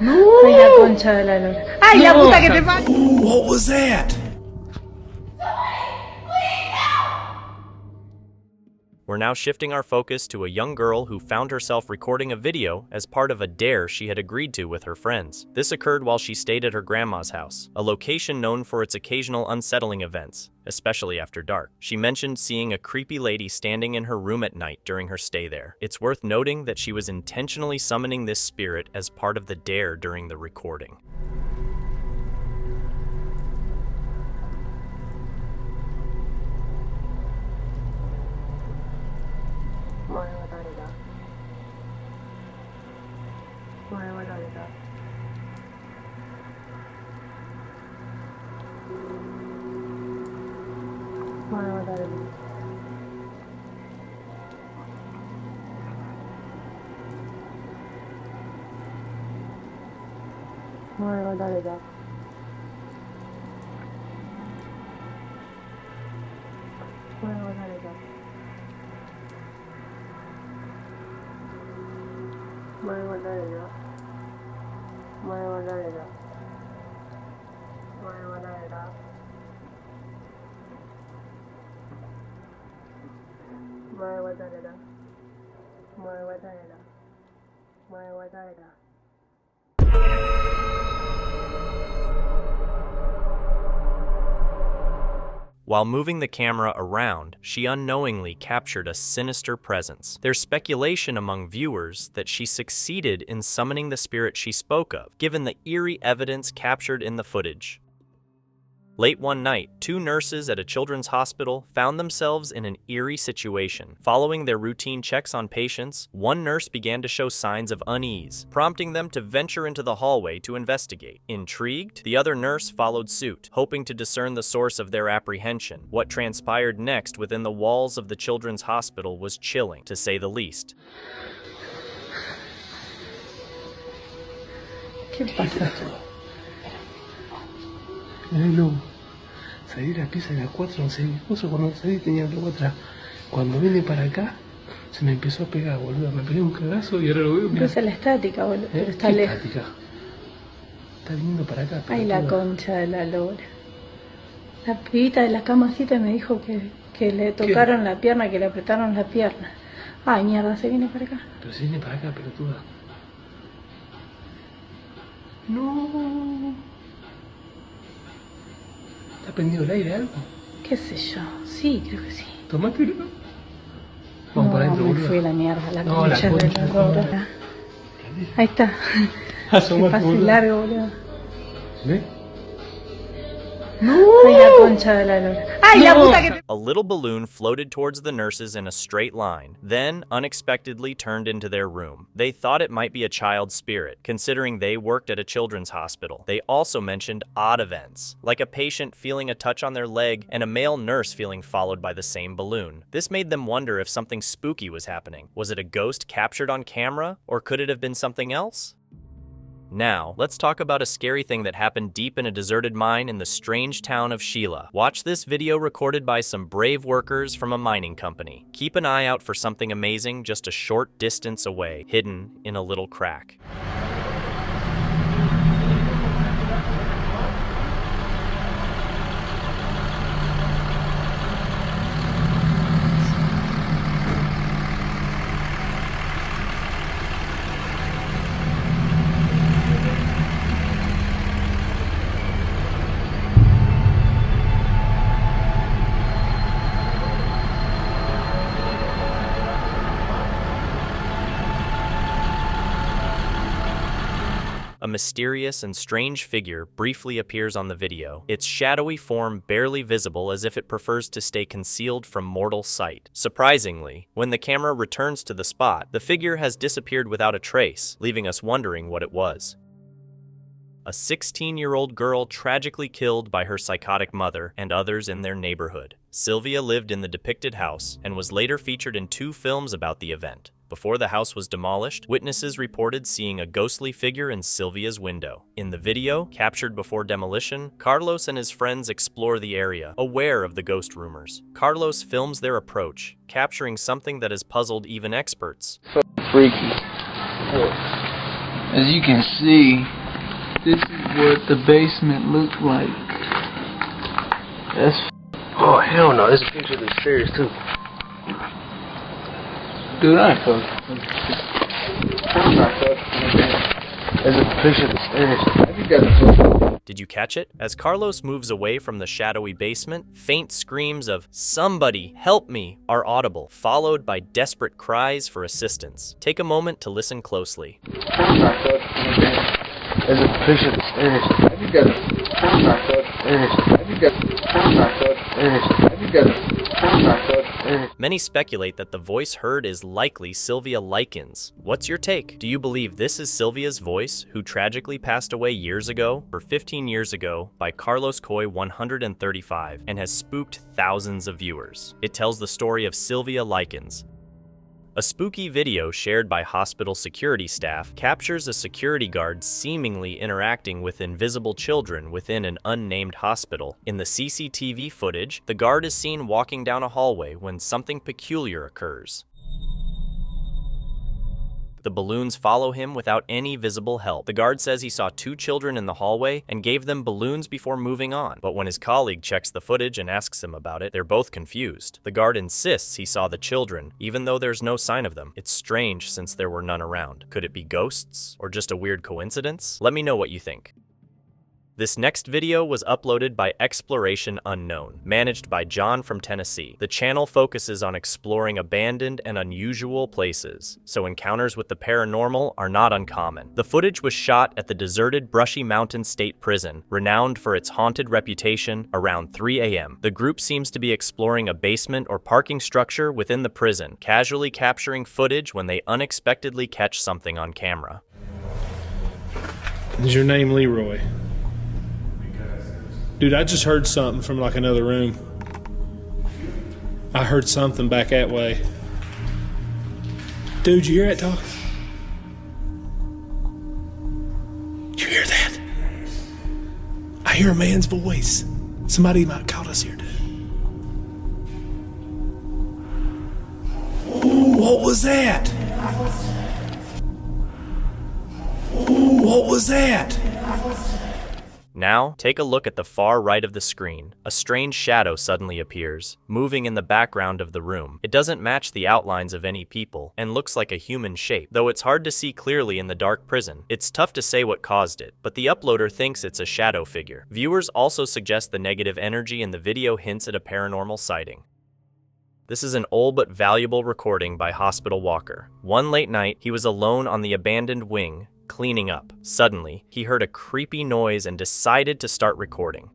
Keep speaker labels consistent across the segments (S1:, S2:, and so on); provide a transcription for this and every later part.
S1: Ay, la concha de la lora. ¡Ay, la puta que te parió!
S2: What was that?
S3: We're now shifting our focus to a young girl who found herself recording a video as part of a dare she had agreed to with her friends. This occurred while she stayed at her grandma's house, a location known for its occasional unsettling events, especially after dark. She mentioned seeing a creepy lady standing in her room at night during her stay there. It's worth noting that she was intentionally summoning this spirit as part of the dare during the recording. While moving the camera around, she unknowingly captured a sinister presence. There's speculation among viewers that she succeeded in summoning the spirit she spoke of, given the eerie evidence captured in the footage. Late one night, two nurses at a children's hospital found themselves in an eerie situation. Following their routine checks on patients, one nurse began to show signs of unease, prompting them to venture into the hallway to investigate. Intrigued, the other nurse followed suit, hoping to discern the source of their apprehension. What transpired next within the walls of the children's hospital was chilling, to say the least.
S1: ¿Qué pasa?
S4: No, salí de la pieza de las 4, no sé qué cosa, cuando salí tenía algo atrás. Cuando vine para acá, se me empezó a pegar, boludo. Me pegué un cagazo y ahora lo veo.
S1: Pero es la estática, boludo. Pero está
S4: ¿Qué
S1: lejos.
S4: estática? Está viniendo para acá.
S1: Ay, la concha de la lora. La pibita de la camacita me dijo que le tocaron la pierna, que le apretaron la pierna. Ay, mierda, se viene para acá.
S4: Pero se viene para acá, pelotuda. No. ¿Está prendido el aire algo?
S1: ¿Qué sé yo? Sí, creo que sí.
S4: Tomátelo. Vamos
S1: No,
S4: para adentro,
S1: me
S4: boludo.
S1: fui a la mierda, la
S4: No, la
S1: concha de
S4: concha,
S1: la lora. Ahí está. Que
S4: Asomate,
S1: pase
S4: boludo.
S1: largo, boludo.
S4: ¿Ves?
S1: Ay, la concha de la lora. ¡Ay, la puta que te...
S3: A little balloon floated towards the nurses in a straight line, then unexpectedly turned into their room. They thought it might be a child's spirit, considering they worked at a children's hospital. They also mentioned odd events, like a patient feeling a touch on their leg and a male nurse feeling followed by the same balloon. This made them wonder if something spooky was happening. Was it a ghost captured on camera, or could it have been something else? Now, let's talk about a scary thing that happened deep in a deserted mine in the strange town of Sheila. Watch this video recorded by some brave workers from a mining company. Keep an eye out for something amazing just a short distance away, hidden in a little crack. A mysterious and strange figure briefly appears on the video, its shadowy form barely visible as if it prefers to stay concealed from mortal sight. Surprisingly, when the camera returns to the spot, the figure has disappeared without a trace, leaving us wondering what it was. A 16-year-old girl tragically killed by her psychotic mother and others in their neighborhood. Sylvia lived in the depicted house and was later featured in 2 films about the event. Before the house was demolished, witnesses reported seeing a ghostly figure in Sylvia's window. In the video, captured before demolition, Carlos and his friends explore the area, aware of the ghost rumors. Carlos films their approach, capturing something that has puzzled even experts.
S4: Freaky.
S2: As you can see, this is what the basement looked like. That's
S4: Oh, hell no. There's a picture of the stairs, too.
S2: dude, I ain't fucking.
S4: There's a picture of the stairs.
S2: I think that's
S3: Did you catch it? As Carlos moves away from the shadowy basement, faint screams of "Somebody, help me!" are audible, followed by desperate cries for assistance. Take a moment to listen closely.
S4: There's a picture of the stairs.
S2: I think that's
S3: Many speculate that the voice heard is likely Sylvia Likens. What's your take? Do you believe this is Sylvia's voice, who tragically passed away years ago, or 15 years ago, by Carlos Coy 135, and has spooked thousands of viewers? It tells the story of Sylvia Likens. A spooky video shared by hospital security staff captures a security guard seemingly interacting with invisible children within an unnamed hospital. In the CCTV footage, the guard is seen walking down a hallway when something peculiar occurs. The balloons follow him without any visible help. The guard says he saw 2 children in the hallway and gave them balloons before moving on. But when his colleague checks the footage and asks him about it, they're both confused. The guard insists he saw the children, even though there's no sign of them. It's strange since there were none around. Could it be ghosts? Or just a weird coincidence? Let me know what you think. This next video was uploaded by Exploration Unknown, managed by John from Tennessee. The channel focuses on exploring abandoned and unusual places, so encounters with the paranormal are not uncommon. The footage was shot at the deserted Brushy Mountain State Prison, renowned for its haunted reputation, around 3 a.m. The group seems to be exploring a basement or parking structure within the prison, casually capturing footage when they unexpectedly catch something on camera.
S5: Is your name Leroy? Dude, I just heard something from like another room. I heard something back that way. Dude, you hear that talk? You hear that? I hear a man's voice. Somebody might call us here, dude. Ooh, what was that? Ooh, what was that?
S3: Now, take a look at the far right of the screen. A strange shadow suddenly appears, moving in the background of the room. It doesn't match the outlines of any people, and looks like a human shape, though it's hard to see clearly in the dark prison. It's tough to say what caused it, but the uploader thinks it's a shadow figure. Viewers also suggest the negative energy in the video hints at a paranormal sighting. This is an old but valuable recording by Hospital Walker. One late night, he was alone on the abandoned wing, cleaning up. Suddenly, he heard a creepy noise and decided to start recording.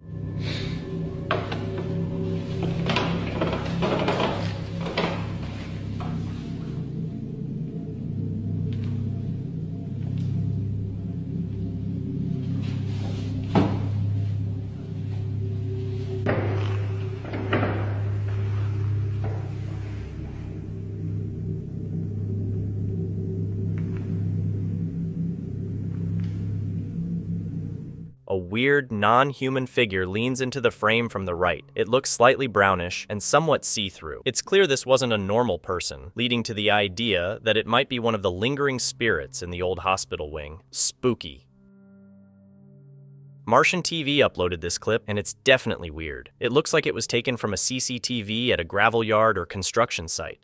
S3: A weird, non-human figure leans into the frame from the right. It looks slightly brownish and somewhat see-through. It's clear this wasn't a normal person, leading to the idea that it might be one of the lingering spirits in the old hospital wing. Spooky. Martian TV uploaded this clip, and it's definitely weird. It looks like it was taken from a CCTV at a gravel yard or construction site.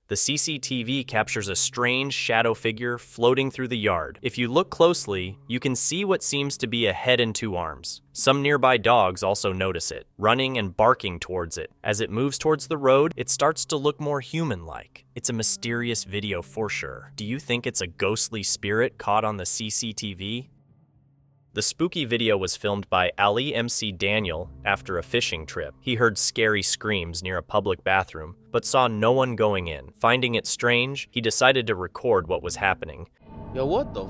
S3: The CCTV captures a strange shadow figure floating through the yard. If you look closely, you can see what seems to be a head and 2 arms. Some nearby dogs also notice it, running and barking towards it. As it moves towards the road, it starts to look more human-like. It's a mysterious video for sure. Do you think it's a ghostly spirit caught on the CCTV? The spooky video was filmed by Ali MC Daniel after a fishing trip. He heard scary screams near a public bathroom, but saw no one going in. Finding it strange, he decided to record what was happening.
S6: Yo, what the?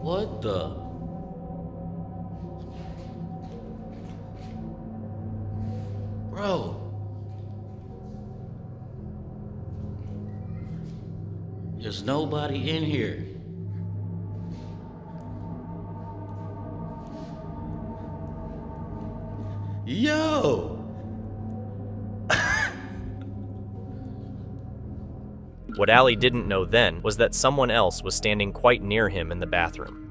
S6: What the? Bro. There's nobody in here. Yo!
S3: What Allie didn't know then was that someone else was standing quite near him in the bathroom.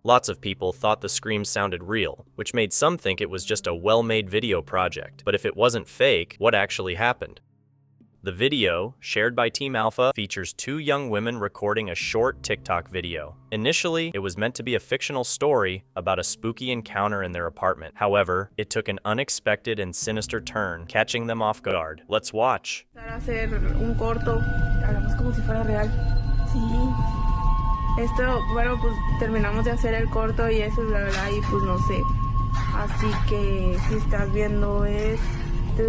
S3: Lots of people thought the screams sounded real, which made some think it was just a well-made video project. But if it wasn't fake, what actually happened? The video, shared by Team Alpha, features two young women recording a short TikTok video. Initially, it was meant to be a fictional story about a spooky encounter in their apartment. However, it took an unexpected and sinister turn, catching them off guard. Let's watch.
S7: Hacer un corto, hablamos como si fuera real. Sí. Esto, bueno, pues terminamos de hacer el corto y eso es la verdad y pues no sé. Así que si estás viendo esto...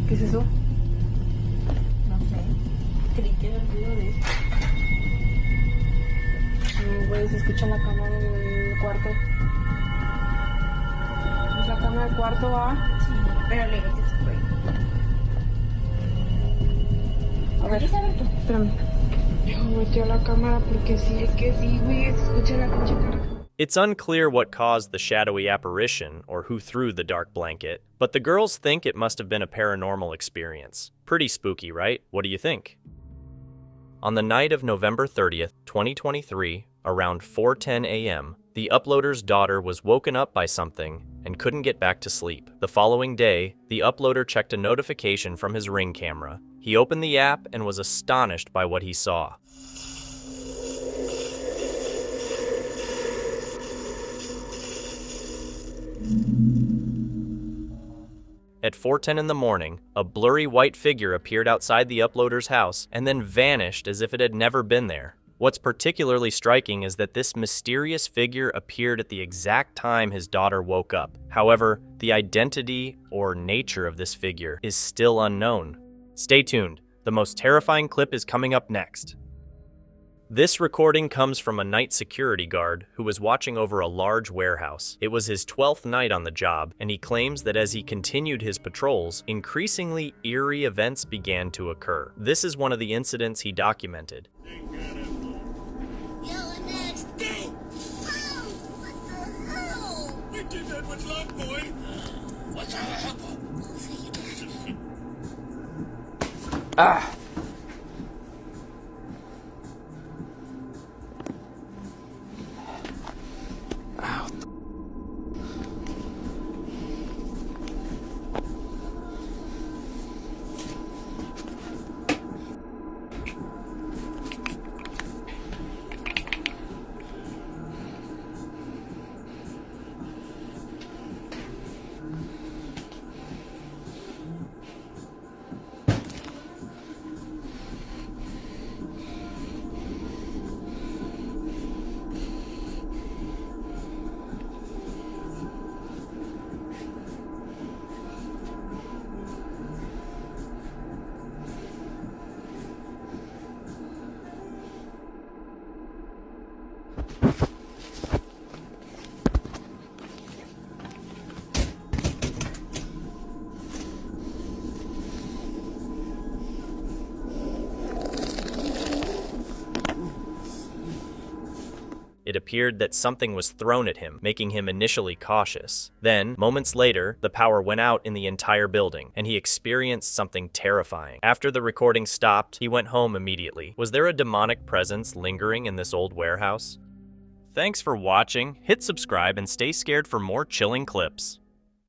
S7: ¿Qué es eso? No sé. Creí que era el ruido de esto. No, güey, se escucha la cama del cuarto. ¿Es la cama del cuarto, va? Sí, pero le que se fue. A ver, espérame. Déjame meter la cámara porque sí, es que sí, güey, se escucha la pinche cara.
S3: It's unclear what caused the shadowy apparition or who threw the dark blanket, but the girls think it must have been a paranormal experience. Pretty spooky, right? What do you think? On the night of November 30th, 2023, around 4:10 a.m., the uploader's daughter was woken up by something and couldn't get back to sleep. The following day, the uploader checked a notification from his Ring camera. He opened the app and was astonished by what he saw. At 4:10 in the morning, a blurry white figure appeared outside the uploader's house and then vanished as if it had never been there. What's particularly striking is that this mysterious figure appeared at the exact time his daughter woke up. However, the identity or nature of this figure is still unknown. Stay tuned. The most terrifying clip is coming up next. This recording comes from a night security guard who was watching over a large warehouse. It was his 12th night on the job, and he claims that as he continued his patrols, increasingly eerie events began to occur. This is one of the incidents he documented. Ah! It appeared that something was thrown at him, making him initially cautious. Then, moments later, the power went out in the entire building, and he experienced something terrifying. After the recording stopped, he went home immediately. Was there a demonic presence lingering in this old warehouse? Thanks for watching. Hit subscribe and stay scared for more chilling clips.